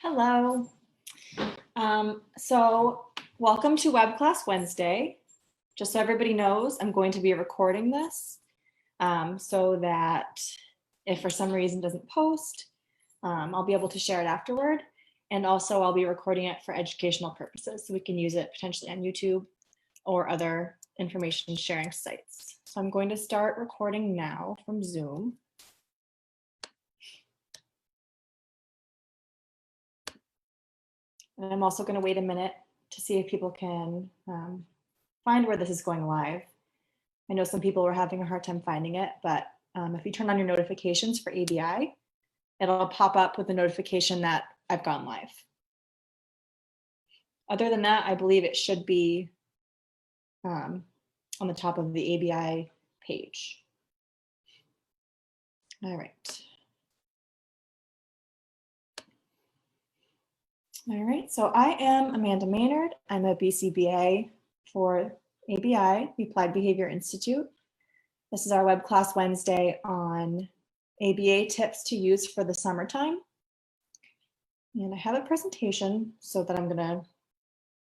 Hello. So welcome to Webclass Wednesday. Just so everybody knows, I'm going to be recording this so that if for some reason it doesn't post, I'll be able to share it afterward. And also I'll be recording it for educational purposes, so we can use it potentially on YouTube or other information sharing sites. So I'm going to start recording now from Zoom. And I'm also going to wait a minute to see if people can find where this is going live. I know some people were having a hard time finding it, but if you turn on your notifications for ABI, it'll pop up with a notification that I've gone live. Other than that, I believe it should be on the top of the ABI page. All right. All right, so I am Amanda Maynard. I'm a BCBA for ABI, the Applied Behavior Institute. This is our web class Wednesday on ABA tips to use for the summertime. And I have a presentation so that I'm gonna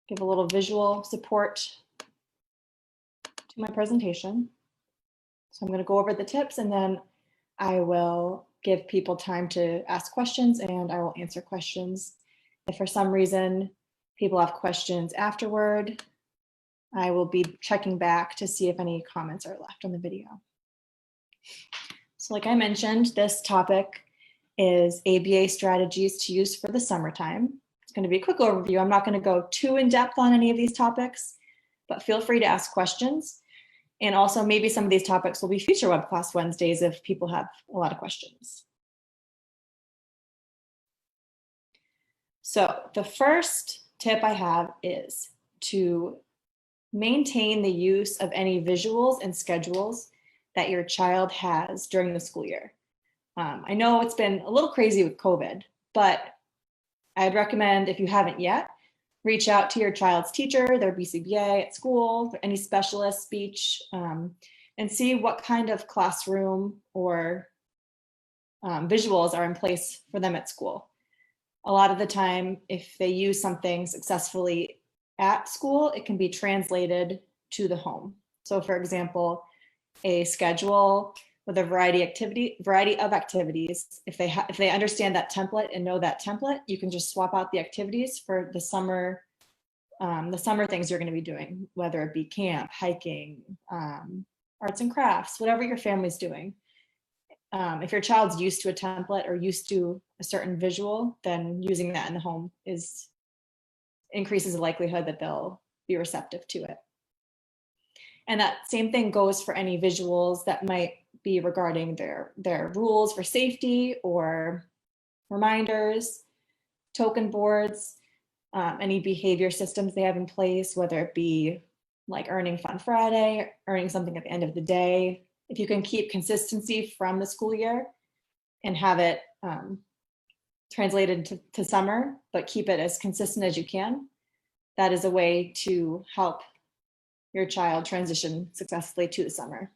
give a little visual support to my presentation. So I'm gonna go over the tips and then I will give people time to ask questions and I will answer questions. If for some reason people have questions afterward, I will be checking back to see if any comments are left on the video. So like I mentioned, this topic is ABA strategies to use for the summertime. It's going to be a quick overview. I'm not going to go too in depth on any of these topics, but feel free to ask questions. And also maybe some of these topics will be future web class Wednesdays if people have a lot of questions. So the first tip I have is to maintain the use of any visuals and schedules that your child has during the school year. I know it's been a little crazy with COVID, but I'd recommend, if you haven't yet, reach out to your child's teacher, their BCBA at school, any specialist, speech, and see what kind of classroom or visuals are in place for them at school. A lot of the time, if they use something successfully at school, it can be translated to the home. So for example, a schedule with a variety of activities. If they understand that template and know that template, you can just swap out the activities for the summer things you're going to be doing, whether it be camp, hiking, arts and crafts, whatever your family's doing. If your child's used to a template or used to a certain visual, then using that in the home increases the likelihood that they'll be receptive to it. And that same thing goes for any visuals that might be regarding their rules for safety or reminders, token boards, any behavior systems they have in place, whether it be like earning Fun Friday, earning something at the end of the day. If you can keep consistency from the school year and have it translated to summer, but keep it as consistent as you can, that is a way to help your child transition successfully to the summer.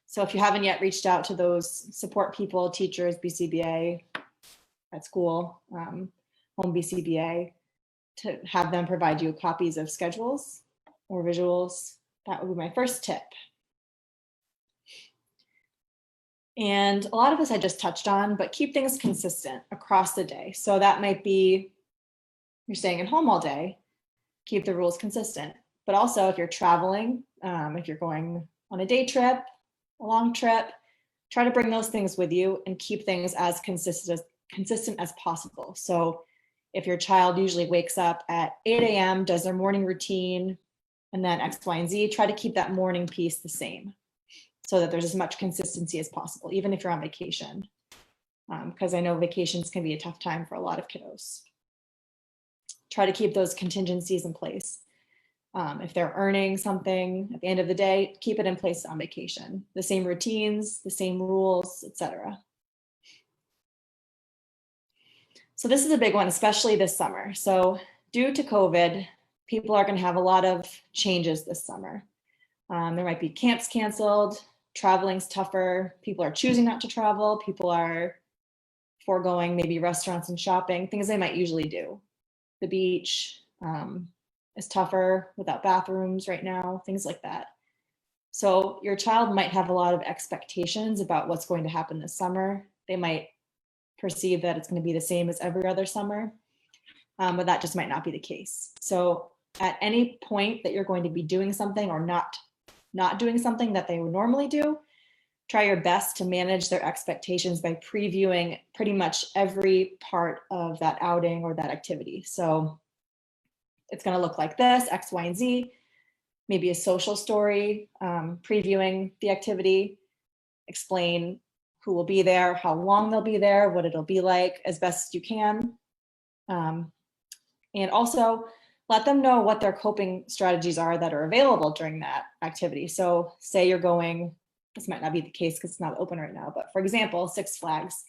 So if you haven't yet reached out to those support people, teachers, BCBA at school, home BCBA, to have them provide you copies of schedules or visuals, that would be my first tip. And a lot of this I just touched on, but keep things consistent across the day. So that might be, you're staying at home all day, keep the rules consistent. But also if you're traveling, if you're going on a day trip, a long trip, try to bring those things with you and keep things as consistent as possible. So if your child usually wakes up at 8 a.m., does their morning routine, and then X, Y, and Z, try to keep that morning piece the same, so that there's as much consistency as possible, even if you're on vacation, because I know vacations can be a tough time for a lot of kiddos. Try to keep those contingencies in place. If they're earning something at the end of the day, keep it in place on vacation. The same routines, the same rules, etc. So this is a big one, especially this summer. So due to COVID, people are going to have a lot of changes this summer. There might be camps canceled, traveling's tougher, people are choosing not to travel, people are foregoing maybe restaurants and shopping, things they might usually do. The beach is tougher without bathrooms right now, things like that. So your child might have a lot of expectations about what's going to happen this summer. They might perceive that it's going to be the same as every other summer, but that just might not be the case. So at any point that you're going to be doing something or not doing something that they would normally do, try your best to manage their expectations by previewing pretty much every part of that outing or that activity. So it's going to look like this, X, Y, and Z. Maybe a social story, previewing the activity, explain who will be there, how long they'll be there, what it'll be like as best as you can. And also let them know what their coping strategies are that are available during that activity. So say you're going, this might not be the case because it's not open right now, but for example, Six Flags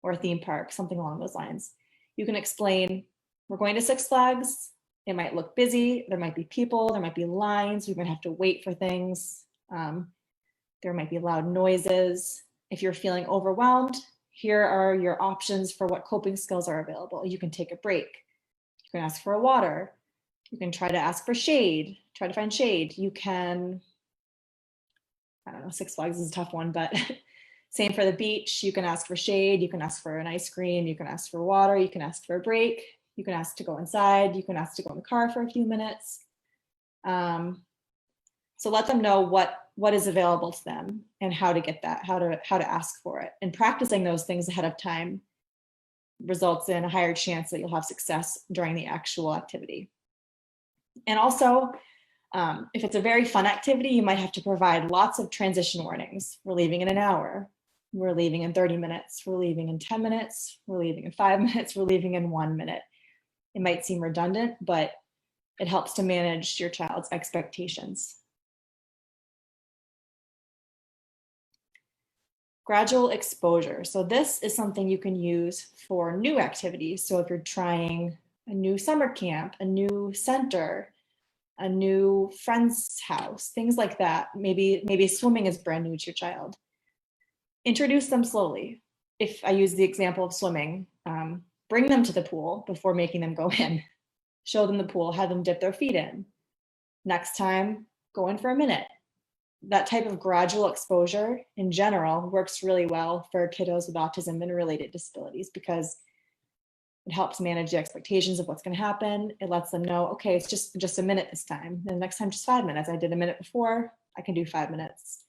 or a theme park, something along those lines. You can explain, we're going to Six Flags. It might look busy. There might be people, there might be lines. We might have to wait for things. There might be loud noises. If you're feeling overwhelmed, here are your options for what coping skills are available. You can take a break. You can ask for a water. You can try to ask for shade, try to find shade. You can, I don't know, Six Flags is a tough one, but same for the beach. You can ask for shade. You can ask for an ice cream. You can ask for water. You can ask for a break. You can ask to go inside. You can ask to go in the car for a few minutes. So let them know what is available to them and how to get that, how to ask for it. And practicing those things ahead of time results in a higher chance that you'll have success during the actual activity. And also, if it's a very fun activity, you might have to provide lots of transition warnings. We're leaving in an hour. We're leaving in 30 minutes. We're leaving in 10 minutes. We're leaving in 5 minutes. We're leaving in 1 minute. It might seem redundant, but it helps to manage your child's expectations. Gradual exposure. So this is something you can use for new activities. So if you're trying a new summer camp, a new center, a new friend's house, things like that. Maybe swimming is brand new to your child. Introduce them slowly. If I use the example of swimming, bring them to the pool before making them go in. Show them the pool, have them dip their feet in. Next time, go in for a minute. That type of gradual exposure in general works really well for kiddos with autism and related disabilities because it helps manage the expectations of what's going to happen. It lets them know, okay, it's just a minute this time. And the next time, just 5 minutes. I did a minute before, I can do 5 minutes.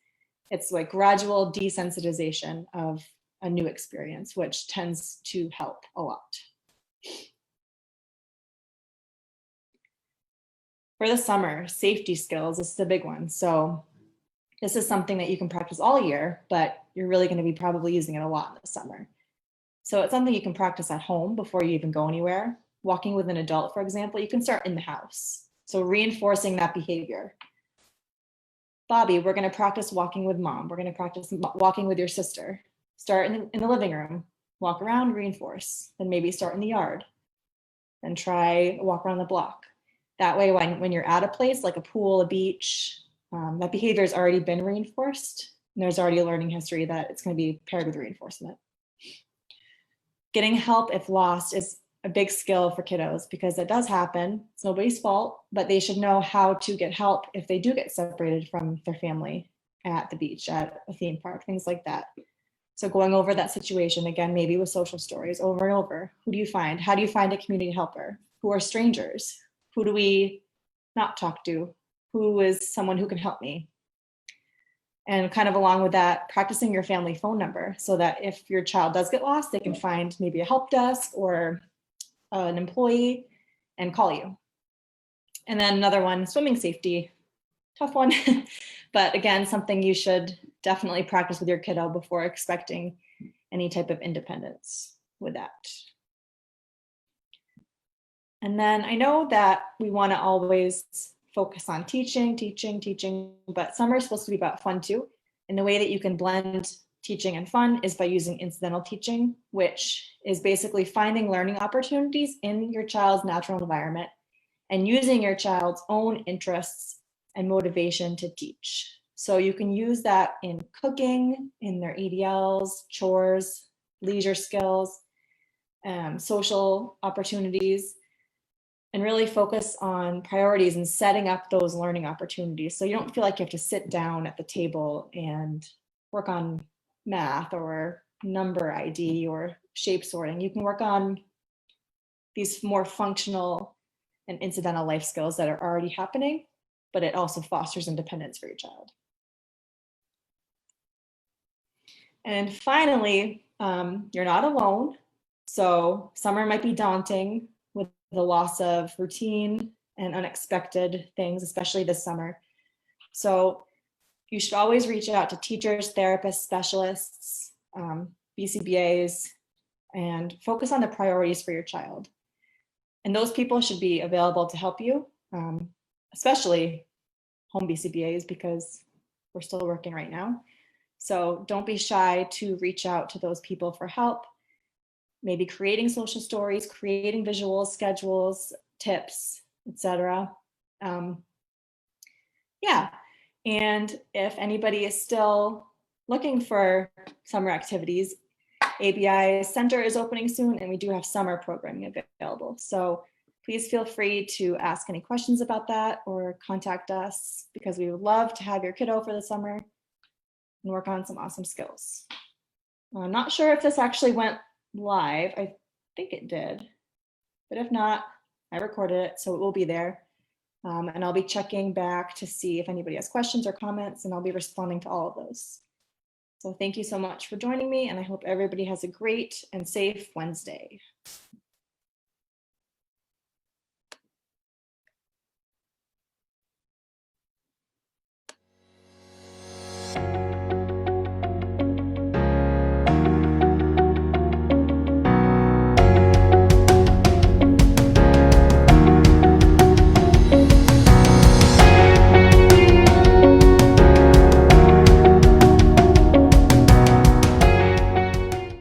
It's like gradual desensitization of a new experience, which tends to help a lot. For the summer, safety skills, this is a big one. So this is something that you can practice all year, but you're really going to be probably using it a lot in the summer. So it's something you can practice at home before you even go anywhere. Walking with an adult, for example, you can start in the house. So reinforcing that behavior. Bobby, we're going to practice walking with mom. We're going to practice walking with your sister. Start in the living room, walk around, reinforce. Then maybe start in the yard. Then try walk around the block. That way, when you're at a place like a pool, a beach, that behavior has already been reinforced. And there's already a learning history that it's going to be paired with reinforcement. Getting help if lost is a big skill for kiddos because it does happen. It's nobody's fault, but they should know how to get help if they do get separated from their family at the beach, at a theme park, things like that. So going over that situation again, maybe with social stories over and over. Who do you find? How do you find a community helper? Who are strangers? Who do we not talk to? Who is someone who can help me? And kind of along with that, practicing your family phone number so that if your child does get lost, they can find maybe a help desk or an employee and call you. And then another one, swimming safety, tough one. But again, something you should definitely practice with your kiddo before expecting any type of independence with that. And then I know that we want to always focus on teaching, but summer is supposed to be about fun too. And the way that you can blend teaching and fun is by using incidental teaching, which is basically finding learning opportunities in your child's natural environment and using your child's own interests and motivation to teach. So you can use that in cooking, in their EDLs, chores, leisure skills, social opportunities, and really focus on priorities and setting up those learning opportunities. So you don't feel like you have to sit down at the table and work on math or number ID or shape sorting. You can work on these more functional and incidental life skills that are already happening, but it also fosters independence for your child. And finally, you're not alone. So summer might be daunting with the loss of routine and unexpected things, especially this summer. So you should always reach out to teachers, therapists, specialists, BCBAs, and focus on the priorities for your child. And those people should be available to help you, especially home BCBAs, because we're still working right now. So don't be shy to reach out to those people for help, maybe creating social stories, creating visuals, schedules, tips, etc. Yeah, and if anybody is still looking for summer activities, ABI Center is opening soon, and we do have summer programming available. So please feel free to ask any questions about that or contact us, because we would love to have your kiddo for the summer and work on some awesome skills. I'm not sure if this actually went live. I think it did, but if not, I recorded it, so it will be there. And I'll be checking back to see if anybody has questions or comments, and I'll be responding to all of those. So thank you so much for joining me, and I hope everybody has a great and safe Wednesday.